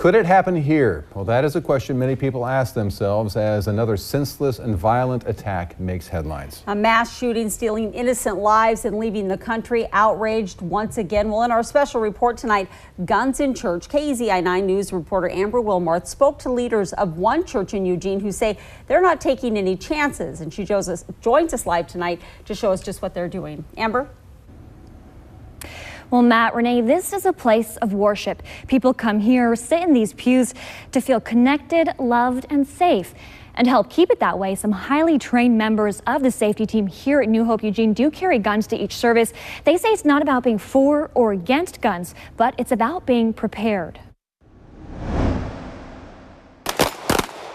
Could it happen here? Well, that is a question many people ask themselves as another senseless and violent attack makes headlines. A mass shooting stealing innocent lives and leaving the country outraged once again. Well, in our special report tonight, Guns in Church, KEZI 9 News reporter Amber Wilmarth spoke to leaders of one church in Eugene who say they're not taking any chances. And she joins us live tonight to show us just what they're doing. Amber? Well, Matt, Renee, this is a place of worship. People come here, sit in these pews to feel connected, loved, and safe. And to help keep it that way, some highly trained members of the safety team here at New Hope Eugene do carry guns to each service. They say it's not about being for or against guns, but it's about being prepared.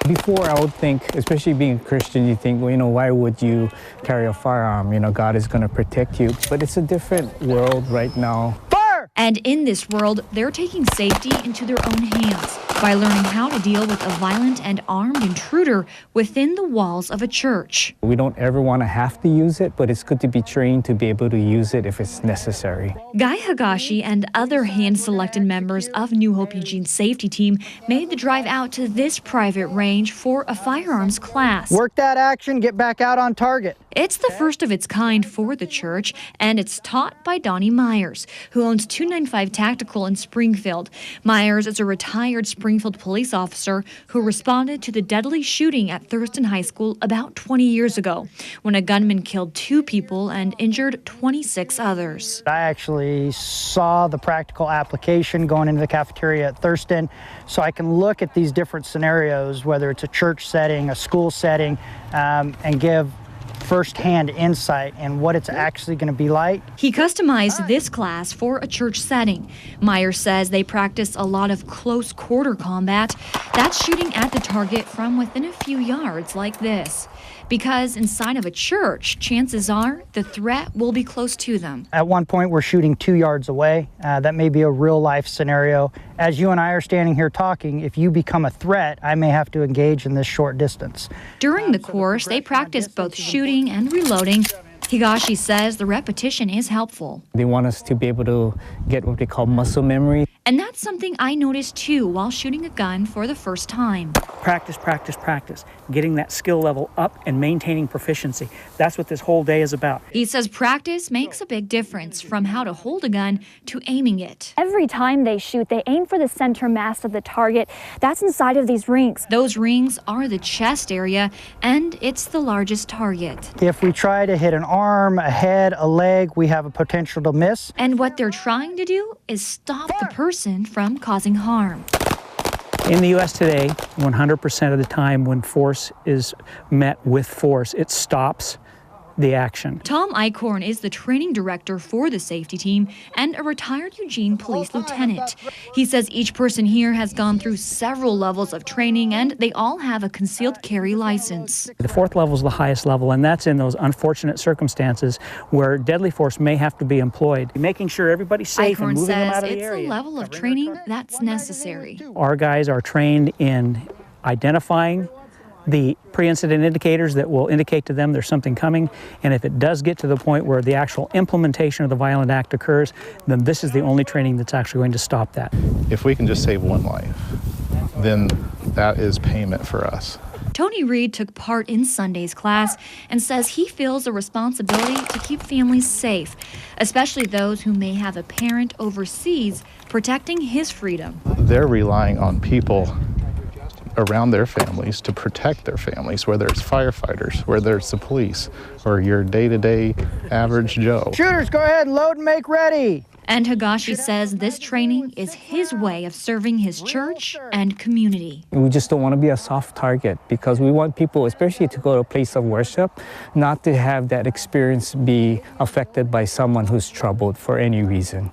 Before, I would think, especially being a Christian, you think, well, why would you carry a firearm? God is going to protect you. But it's a different world right now. Fire! And in this world, they're taking safety into their own hands by learning how to deal with a violent and armed intruder within the walls of a church. We don't ever want to have to use it, but it's good to be trained to be able to use it if it's necessary. Guy Higashi and other hand-selected members of New Hope Eugene's safety team made the drive out to this private range for a firearms class. Work that action, get back out on target. It's the first of its kind for the church, and it's taught by Donnie Myers, who owns 295 Tactical in Springfield. Myers is a retired Springfield police officer who responded to the deadly shooting at Thurston High School about 20 years ago, when a gunman killed 2 people and injured 26 others. I actually saw the practical application going into the cafeteria at Thurston, so I can look at these different scenarios, whether it's a church setting, a school setting, and give first-hand insight in what it's actually going to be like. He customized this class for a church setting. Myers says they practice a lot of close quarter combat. That's shooting at the target from within a few yards like this. Because inside of a church, chances are the threat will be close to them. At one point, we're shooting 2 yards away. That may be a real-life scenario. As you and I are standing here talking, if you become a threat, I may have to engage in this short distance. During the course, they practice both shooting and reloading. Higashi says the repetition is helpful. They want us to be able to get what they call muscle memory. And that's something I noticed too while shooting a gun for the first time. Practice, practice, practice. Getting that skill level up and maintaining proficiency. That's what this whole day is about. He says practice makes a big difference, from how to hold a gun to aiming it. Every time they shoot, they aim for the center mass of the target. That's inside of these rings. Those rings are the chest area, and it's the largest target. If we try to hit an arm, a head, a leg, we have a potential to miss. And what they're trying to do is stop the person from causing harm. In the U.S. today, 100% of the time when force is met with force, it stops the action. Tom Eichhorn is the training director for the safety team and a retired Eugene police lieutenant. He says each person here has gone through several levels of training and they all have a concealed carry license. The 4th level is the highest level, and that's in those unfortunate circumstances where deadly force may have to be employed. Making sure everybody's safe Eichhorn and moving them out says of the it's area. a level of training that's necessary. Our guys are trained in identifying the pre-incident indicators that will indicate to them there's something coming, and if it does get to the point where the actual implementation of the violent act occurs, then this is the only training that's actually going to stop that. If we can just save one life, then that is payment for us. Tony Reed took part in Sunday's class and says he feels a responsibility to keep families safe, especially those who may have a parent overseas protecting his freedom. They're relying on people around their families to protect their families, whether it's firefighters, whether it's the police, or your day-to-day average Joe. Shooters, go ahead and load and make ready. And Higashi says this training is his way of serving his church and community. We just don't want to be a soft target because we want people, especially to go to a place of worship, not to have that experience be affected by someone who's troubled for any reason.